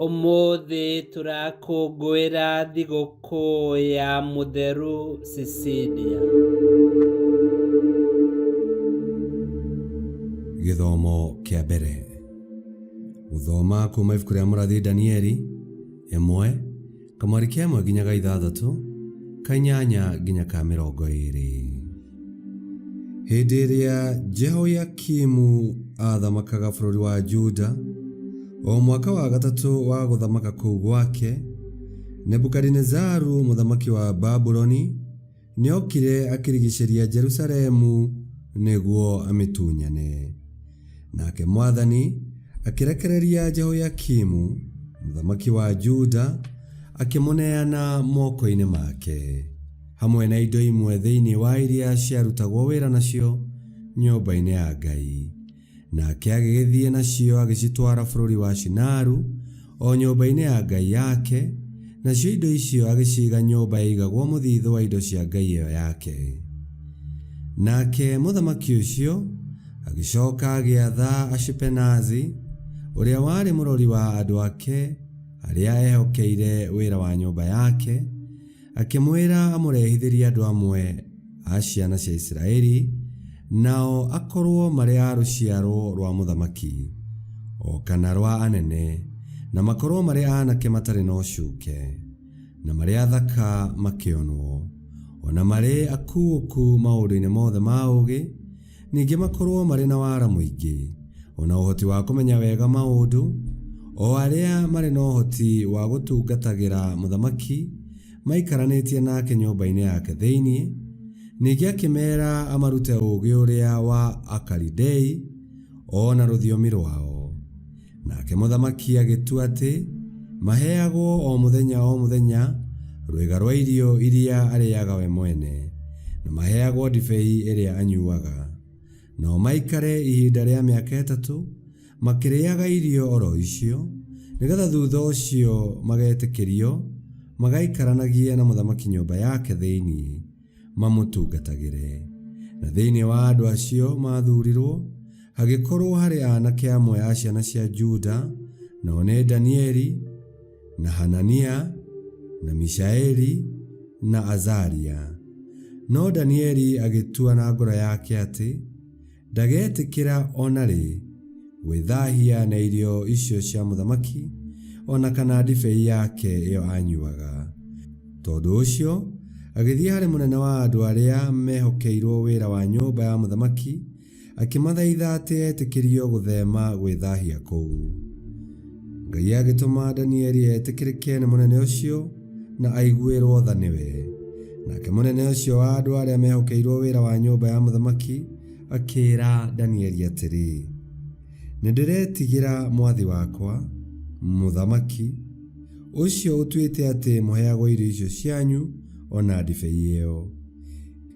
Umuthi turakũngũĩra thigũkũ ya Mũtheru Cecilia. Gĩthomo kĩa mbere. Gũthoma kuuma ibuku rĩa mũrathi Danieli 1:1 nginya 6, 8 nginya 20. Hĩndĩ ĩrĩa Jehoiakimu athamakaga bũrũri wa Juda, o mwaka wa gatatũ wa gũthamaka kũu gwake, Nebukadinezaru mũthamaki wa Babuloni nĩokire akĩrigicĩria Jerusalemu nĩguo amĩtunyane. Nake Mwathani akĩrekereria Jehoiakimu mũthamaki wa Juda akĩmũneana moko-inĩ make, hamwe na indo imwe thĩinĩ wa iria ciarutagwo wĩra nacio nyũmba-inĩ ya Ngai. Nake agĩgĩthiĩ nacio agĩcitwara bũrũri wa Shinaru, o nyũmba-inĩ ya Ngai yake, nacio indo icio agĩciiga nyũmba yaigagwo mũthithũ wa indo cia Ngai ĩyo yake. Nake mũthamaki ũcio agĩcoka agĩatha Ashipenazi, ũrĩa warĩ mũrori wa andũ ake arĩa ehokeire wĩra wa nyũmba yake, akĩmwĩra amũrehithĩrie andũ amwe a ciana cia Isiraeli, nao akorwo marĩ a rũciaro rwa mũthamaki, o kana rwa anene, na makorwo marĩ anake matarĩ na ũcuuke, na marĩ athaka makĩonwo, ona marĩ akuũku maũndũ-inĩ mothe ma ũũgĩ, ningĩ makorwo marĩ na wara mũingĩ, ona ũhoti wa kũmenya wega maũndũ, o arĩa marĩ na ũhoti wa gũtungatagĩra mũthamaki maikaranĩtie nake nyũmba-inĩ yake thĩinĩ. Ningĩ akĩmera amarute ũũgĩ ũrĩa wa Akalidei, ona rũthiomi rwao. Nake mũthamaki agĩtua atĩ maheagwo o mũthenya rwĩga rwa irio iria arĩaga we mwene, na maheagwo ndibei ĩrĩa anyuaga. Nao maikare ihinda rĩa mĩaka 3 makĩrĩaga irio oro icio, nĩgetha thutha ũcio magetĩkĩrio magaikaranagie na mũthamaki nyũmba yake thĩinĩ, mamũtungatagĩre. Na thĩinĩ wa andũ acio mathuurirwo hagĩkorwo harĩ anake amwe a ciana cia Juda, nao nĩ Danieli, na Hanania, na Mishaeli, na Azaria. No Danieli agĩtua na ngoro yake atĩ ndagetĩkĩra ona rĩ gwĩthahia na irio icio cia mũthamaki, ona kana ndibei yake ĩyo anyuaga. Tondũ ũcio agĩthiĩ harĩ mũnene wa andũ arĩa mehokeirwo wĩra wa nyũmba ya mũthamaki, akĩmathaitha atĩ etĩkĩrio gũthema gwĩthahia kũu. Ngai agĩtũma Danieli etĩkĩrĩke nĩ mũnene ũcio na aiguĩrwo tha nĩwe. Nake mũnene ũcio wa andũ arĩa mehokeirwo wĩra wa nyũmba ya mũthamaki akĩĩra Danieli atĩrĩ, nĩndĩretigĩra mwathi wakwa mũthamaki ũcio ũtuĩte atĩ mũheagwo irio icio cianyu ona ndibei ĩyo.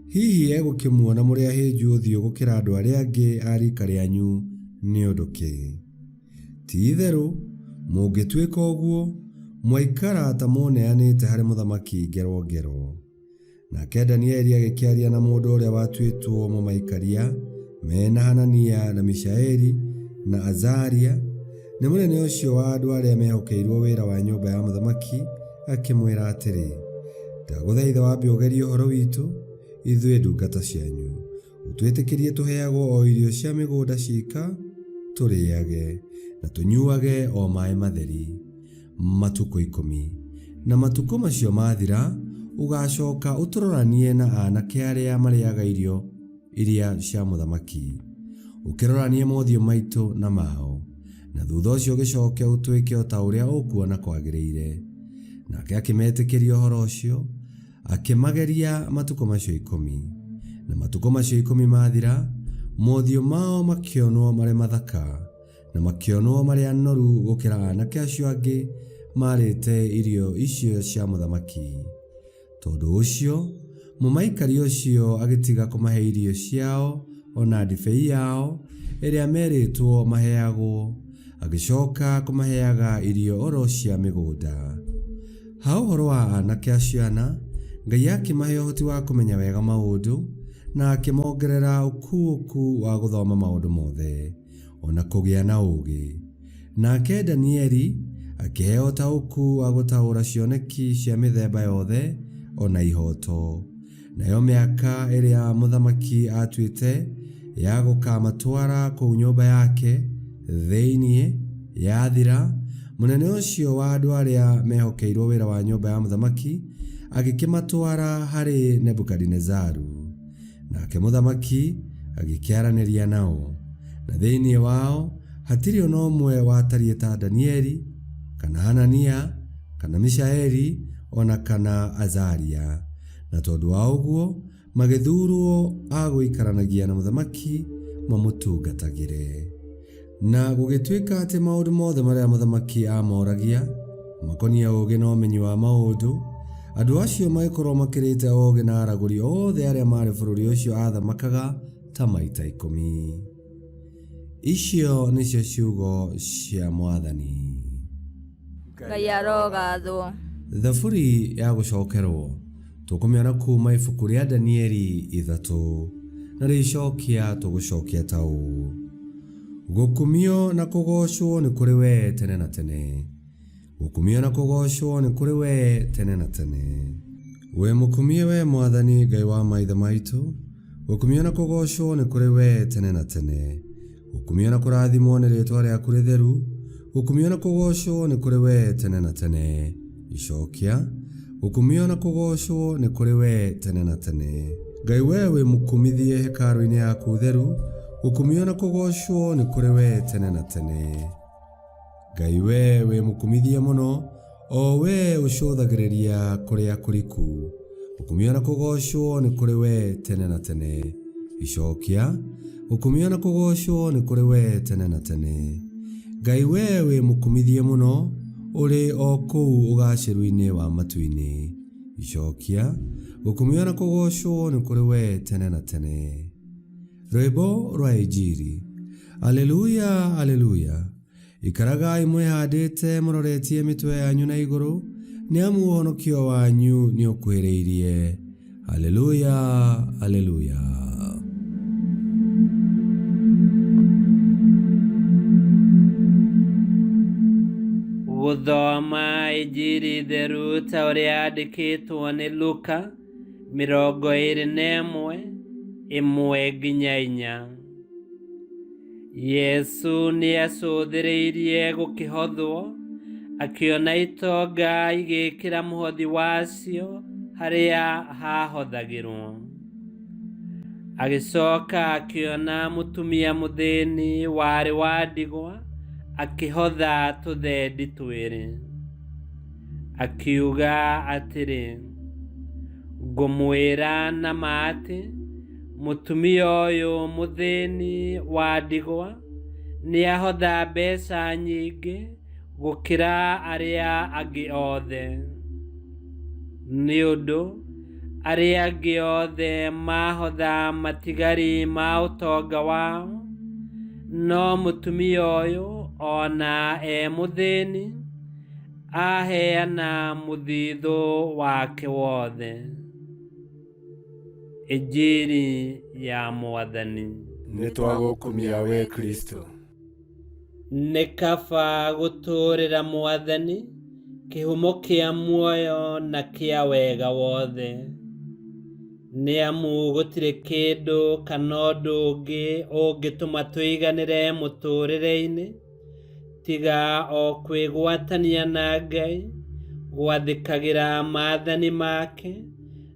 Hihi egũkĩmuona mũrĩ ahĩnju ũthiũ gũkĩra andũ arĩa angĩ a rika rĩanyu nĩ ũndũ kĩ? Ti-itherũ mũngĩtuĩka ũguo, mwaikara ta mũneanĩte harĩ mũthamaki ngero. Nake Danieli agĩkĩaria na mũndũ ũrĩa watuĩtwo mũmaikaria mena Hanania na Mishaeli na Azaria, nĩ mũnene ũcio wa andũ arĩa mehokeirwo wĩra wa nyũmba ya mũthamaki, akĩmwĩra atĩrĩ, ndagũthaitha wambe ũgerie ũhoro witũ ithuĩ ndungata cianyu, ũtwĩtĩkĩrie tũheagwo o irio cia mĩgũnda ciika, tũrĩage na tũnyuage o maĩ matheri matukũ 10, na matukũ macio mathira ũgacoka ũtũroranie na anake arĩa marĩaga irio iria cia mũthamaki, ũkĩroranie mothiũ maitũ na mao, na thutha ũcio ũgĩcoke ũtwĩke o ta ũrĩa ũkuona kwagĩrĩire. Nake akĩmetĩkĩria ũhoro ũcio, akĩmageria matukũ macio 10, na matukũ macio 10 mathira, mothiũ mao makĩonwo marĩ mathaka, na makĩonwo marĩ anoru gũkĩra anake acio angĩ marĩte irio icio cia mũthamaki. Tondũ ũcio mũmaikari ũcio agĩtiga kũmahe irio ciao ona ndibei yao ĩrĩa merĩtwo maheagwo, agĩcoka kũmaheaga irio oro cia mĩgũnda. Ha ũhoro wa anake acio ana, Ngai akĩmahe ũhoti wa kũmenya wega maũndũ, na akĩmongerera ũkuũku wa gũthoma maũndũ mothe, ona kũgĩa na ũũgĩ. Nake Danieli akĩheo taũku wa gũtaũra cioneki cia mĩthemba yothe ona ihoto. Nayo mĩaka ĩrĩa mũthamaki atuĩte ya gũkamatwara kũu nyũmba yake thĩinĩ yathira, mũnene ũcio wa andũ arĩa mehokeirwo wĩra wa nyũmba ya mũthamaki agĩkĩmatwara harĩ Nebukadinezaru. Nake mũthamaki agĩkĩaranĩria nao, na thĩinĩ wao hatirĩ ona ũmwe watariĩ ta Danieli kana Hanania kana Mishaeli ona kana Azaria. Na tondũ wa ũguo magĩthurwo agũikaranagia na mũthamaki mamũtungatagĩre. Na gũgĩtuĩka atĩ maũndũ mothe marĩa mũthamaki amoragia makonia ũũgĩ na ũmenyi wa maũndũ, andũ acio magĩkorwo makĩrĩte ũũgĩ na aragũri othe arĩa marĩ bũrũri ũcio athamakaga ta maita 10. Icio nĩcio ciugo cia Mwathani. Ngai arogathwo. Thaburi ya gũcokerwo tũkũmĩona kuma ibuku rĩa Danieli 3, na rĩcokia tũgũcokia ta ũũ: Gũkumio na kũgocwo nĩ kũrĩ we tene na tene. Gũkumio na kũgocwo nĩ kũrĩ we tene na tene. We mũkumie we Mwathani Ngai wa maithe maitũ. Gũkumio na kũgocwo nĩ kũrĩ we tene na tene. Gũkumio na kũrathimwo nĩ rĩĩtwa rĩaku rĩtheru. Gũkumio na kũgocwo nĩ kũrĩ we tene na tene. Icokia: Gũkumio na kũgocwo nĩ kũrĩ we tene na tene. Ngai we wĩ mũkumithie hekarũ-inĩ yaku theru. Gũkumio na kũgocwo nĩ kũrĩ we tene na tene. Ngai we wĩ mũkumithie mũno, o we ũcũthagĩrĩria kũrĩa kũriku. Gũkumio na kũgocwo nĩ kũrĩ we tene na tene. Icokia: Gũkumio na kũgocwo nĩ kũrĩ we tene na tene. Ngai we wĩ mũkumithie mũno, ũrĩ o kũu ũgacĩru-inĩ wa matu-inĩ. Icokia: Gũkumio na kũgocwo nĩ kũrĩ we tene na tene. Rwĩmbo rwa Injili. Aleluya, aleluya. Ikaragai mwĩhandĩte mũroretie mĩtwe yanyu na igũrũ, nĩ amu ũhonokio wanyu nĩ ũkuhĩrĩirie. Aleluya, aleluya. Gũthoma Injili theru ta ũrĩa yandĩkĩtwo nĩ Luka 21:1-4. Yesu nĩacũthĩrĩirie gũkĩhothwo, akĩona itonga igĩkĩra mũhothi wacio harĩa hahothagĩrwo. Agĩcoka akĩona mũtumia mũthĩni warĩ wa ndigwa akĩhotha tũthendi twĩrĩ. Akiuga atĩrĩ, ngũmwĩra na ma atĩ mũtumia ũyũ mũthĩni wa ndigwa nĩahotha mbeca nyingĩ gũkĩra arĩa angĩ othe. Nĩ ũndũ arĩa angĩ othe mahotha matigari ma ũtonga wao, no mũtumia ũyũ ona mũthĩni aheana mũthithũ wake wothe. Injili ya Mwathani. Nĩtwagũkumia we Kristo. Nĩ kaba gũtũũrĩra Mwathani kĩhumo kĩa muoyo na kĩa wega wothe. Nĩ amu gũtirĩ kĩndũ kana ũndũ ũngĩ ũngĩtũma tũiganĩre mũtũũrĩre-inĩ tiga o kwĩgwatania na Ngai, gwathĩkagĩra maathani make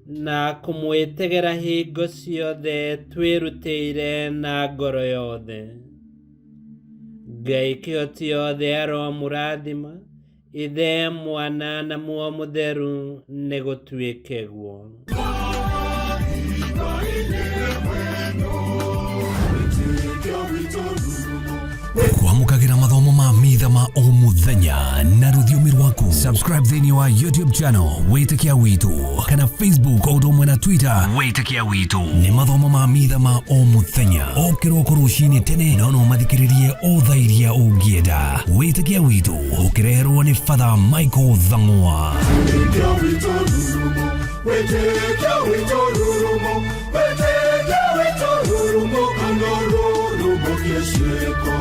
na kũmwĩtegera hingo ciothe twĩrutĩire na ngoro yothe. Ngai kĩhoti yothe aromũrathima, Ithe, Mwana na Muoyo Mũtheru nĩ gũtuĩke guo. Kwamũkagĩra mathomo ma mitha ma o mũthenya na rũthiomi rwaku. Subscribe thĩinĩ wa YouTube channel Wĩtĩkia Witũ, kana Facebook o ũndũ ũmwe na Twitter Wĩtĩkia Witũ. Nĩ mathomo ma mitha ma o mũthenya, o kĩroko rũcinĩ tene, na no mathikĩrĩrie o thaa iria ũngĩenda. Wĩtĩkia Witũ ũkĩreherwo nĩ Father Michael Thang'wa. Wĩtĩkia Witũ rurumo, Wĩtĩkia Witũ rurumo, Wĩtĩkia Witũ rurumo, kana rurumo kĩciĩko.